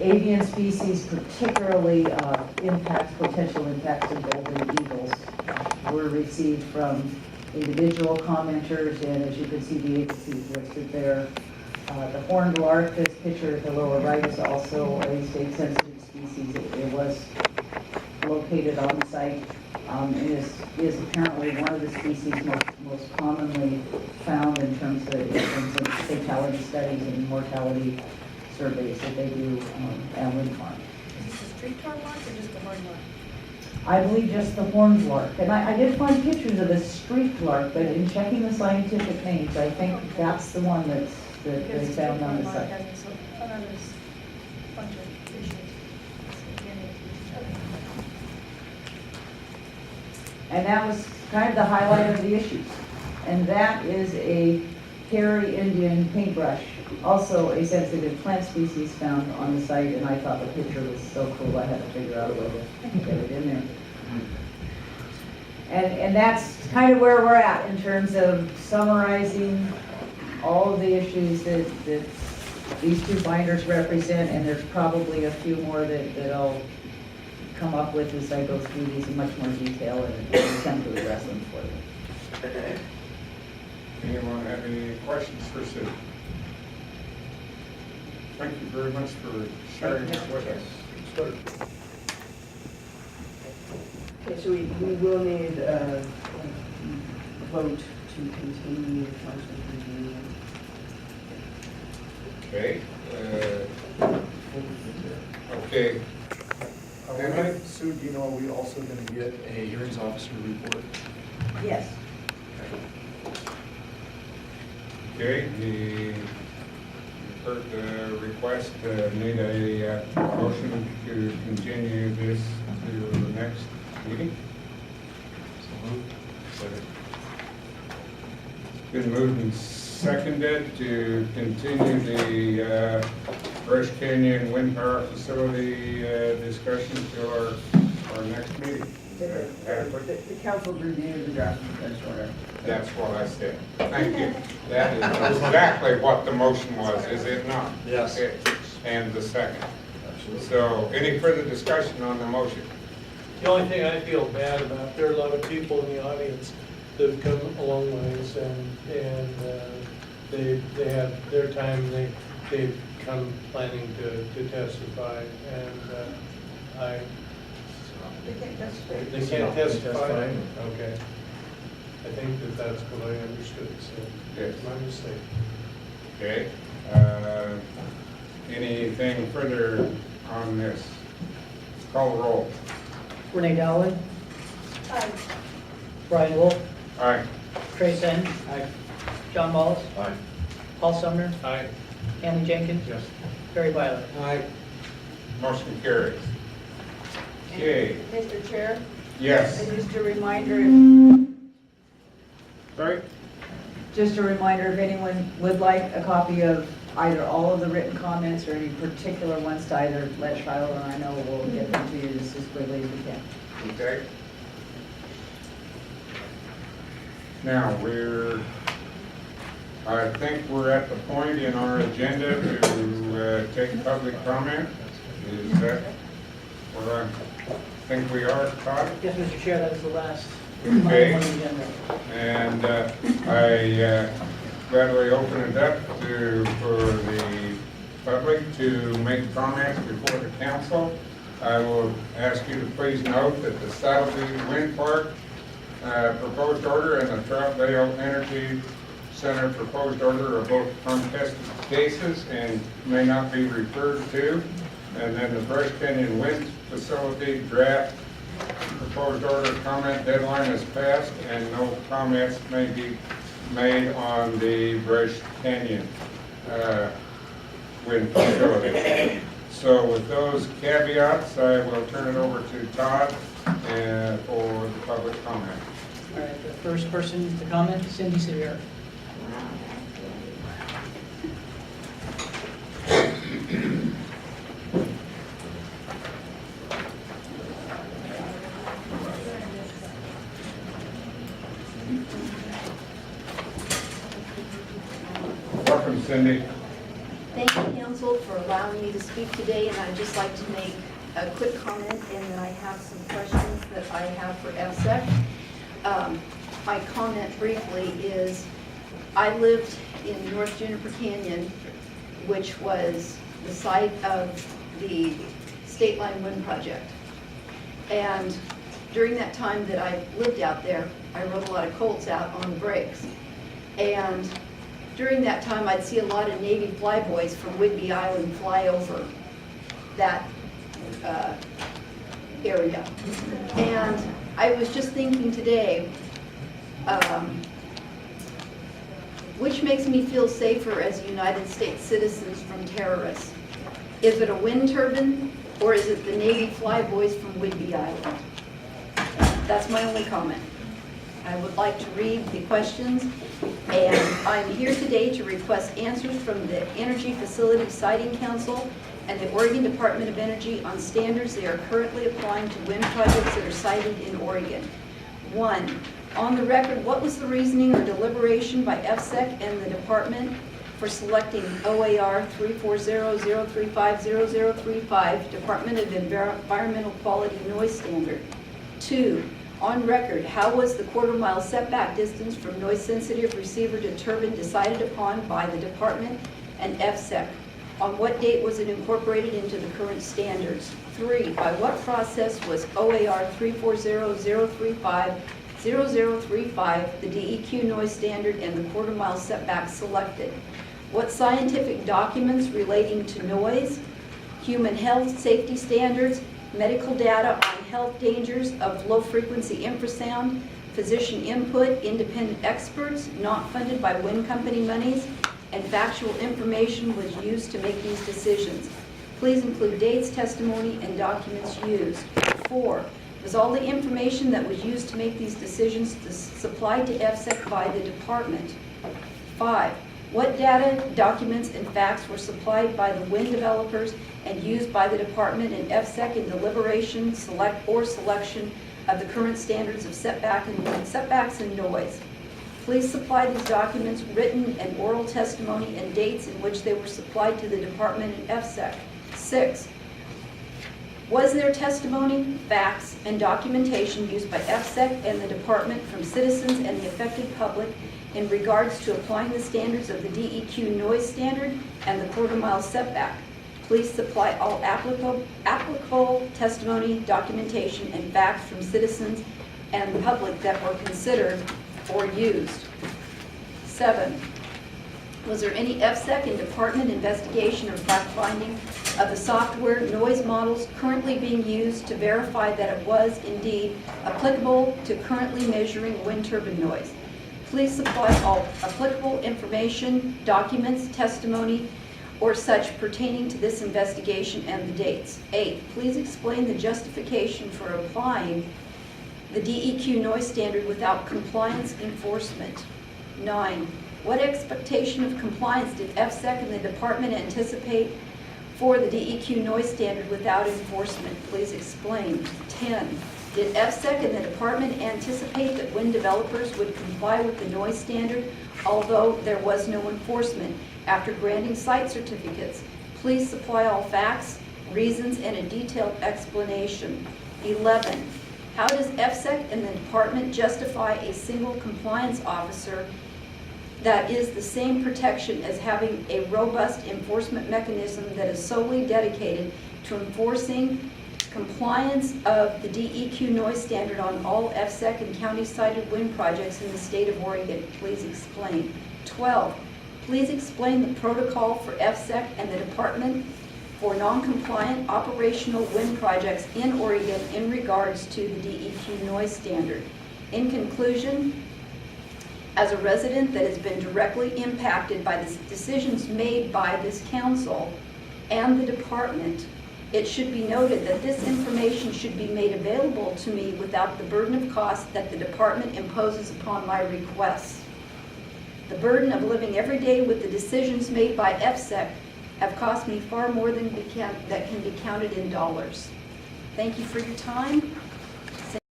avian species, particularly potential impacts of golden eagles, were received from individual commenters, and as you can see, the agencies listed there. The horned lark, this picture at the lower right, is also a state-sensitive species. It was located on site and is apparently one of the species most commonly found in terms of fatality studies and mortality surveys that they do at wind farm. Is this a street-horned lark or just the horned lark? I believe just the horned lark. And I did find pictures of the street lark, but in checking the scientific names, I think that's the one that they found on the site. Has another bunch of issues. And that was kind of the highlight of the issues. And that is a hairy Indian paintbrush, also a sensitive plant species found on the site, and I thought the picture was so cool I had to figure out a way to get it in there. And that's kind of where we're at in terms of summarizing all of the issues that these two binders represent, and there's probably a few more that I'll come up with as I go through these in much more detail and attempt to address them for you. Anyone have any questions for Sue? Thank you very much for sharing that with us. Okay, so we will need a vote to continue council review. Okay. Okay. Sue, do you know, are we also going to get a hearings officer report? Yes. Okay, you've heard the request, need a motion to continue this to the next meeting. So moved. Second. Been moved and seconded to continue the Brush Canyon Wind Power Facility discussion to our next meeting. Is that adequate? The council reviewed the draft defense order. That's what I said. Thank you. That is exactly what the motion was, is it not? Yes. Okay. And the second. Absolutely. So, any further discussion on the motion? The only thing I feel bad about, there are a lot of people in the audience that have come a long ways, and they have their time, they've come planning to testify, and They can't testify. they can't testify. Testify. Okay. I think that's what I understood, so Yes. my mistake. Okay. Anything further on this? Call the roll. Renee Dowling, Aye. Brian Wolf, Aye. Trey Sen, John Wallace, Aye. Paul Sumner, Aye. Andy Jenkins, Yes. Barry Violet. Motion carries. Okay. Mr. Chair, Yes. And just a reminder, Sorry? if anyone would like a copy of either all of the written comments or any particular ones to either let Shiloh and I know, we'll get them to you just as quickly as we can. Okay. Now, I think we're at the point in our agenda to take public comment. Is that where I think we are, Todd? Yes, Mr. Chair, that is the last Okay. item on the agenda. And I gladly open it up for the public to make comments before the council. I will ask you to please note that the Saddleview Wind Park proposed order and the Troutdale Energy Center proposed order are both contested cases and may not be referred to. And then the Brush Canyon Wind Facility draft proposed order comment deadline is passed and no comments may be made on the Brush Canyon wind facility. So with those caveats, I will turn it over to Todd for the public comment. All right, the first person to comment, Cindy Sevier. Welcome, Cindy. Thank you, council, for allowing me to speak today, and I'd just like to make a quick comment, and then I have some questions that I have for FSEC. My comment briefly is, I lived in North Juniper Canyon, which was the site of the State Line Wind Project. And during that time that I lived out there, I rode a lot of colts out on the brakes. And during that time, I'd see a lot of Navy flyboys from Whidbey Island fly over that area. And I was just thinking today, which makes me feel safer as United States citizens from terrorists? Is it a wind turbine, or is it the Navy flyboys from Whidbey Island? That's my only comment. I would like to read the questions, and I'm here today to request answers from the Energy Facility Siting Council and the Oregon Department of Energy on standards they are currently applying to wind projects that are sited in Oregon. 1, on the record, what was the reasoning or deliberation by FSEC and the department for selecting OAR 340-035-0035, Department of Environmental Quality Noise Standard? 2, on record, how was the quarter-mile setback distance from noise-sensitive receiver to turbine decided upon by the department and FSEC? On what date was it incorporated into the current standards? 3, by what process was OAR 340-035-0035, the DEQ noise standard and the quarter-mile setback selected? What scientific documents relating to noise, human health safety standards, medical data on health dangers of low-frequency infrasound, physician input, independent experts, not funded by wind company monies, and factual information was used to make these decisions? Please include dates, testimony, and documents used. 4, was all the information that was used to make these decisions supplied to FSEC by the department? 5, what data, documents, and facts were supplied by the wind developers and used by the department and FSEC in deliberation, selection of the current standards of setbacks and noise? Please supply these documents, written and oral testimony, and dates in which they were supplied to the department and FSEC. 6, was there testimony, facts, and documentation used by FSEC and the department from citizens and the affected public in regards to applying the standards of the DEQ noise standard and the quarter-mile setback? Please supply all applicable testimony, documentation, and facts from citizens and the public that were considered or used. 7, was there any FSEC and department investigation or fact-finding of the software noise models currently being used to verify that it was indeed applicable to currently measuring wind turbine noise? Please supply all applicable information, documents, testimony, or such pertaining to this investigation and the dates. 8, please explain the justification for applying the DEQ noise standard without compliance enforcement. 9, what expectation of compliance did FSEC and the department anticipate for the DEQ noise standard without enforcement? Please explain. 10, did FSEC and the department anticipate that wind developers would comply with the noise standard, although there was no enforcement after granting site certificates? Please supply all facts, reasons, and a detailed explanation. 11, how does FSEC and the department justify a single compliance officer that is the same protection as having a robust enforcement mechanism that is solely dedicated to enforcing compliance of the DEQ noise standard on all FSEC and county-sited wind projects in the state of Oregon? Please explain. 12, please explain the protocol for FSEC and the department for non-compliant operational wind projects in Oregon in regards to the DEQ noise standard. In conclusion, as a resident that has been directly impacted by the decisions made by this council and the department, it should be noted that this information should be made available to me without the burden of cost that the department imposes upon my requests. The burden of living every day with the decisions made by FSEC have cost me far more than that can be counted in dollars. Thank you for your time.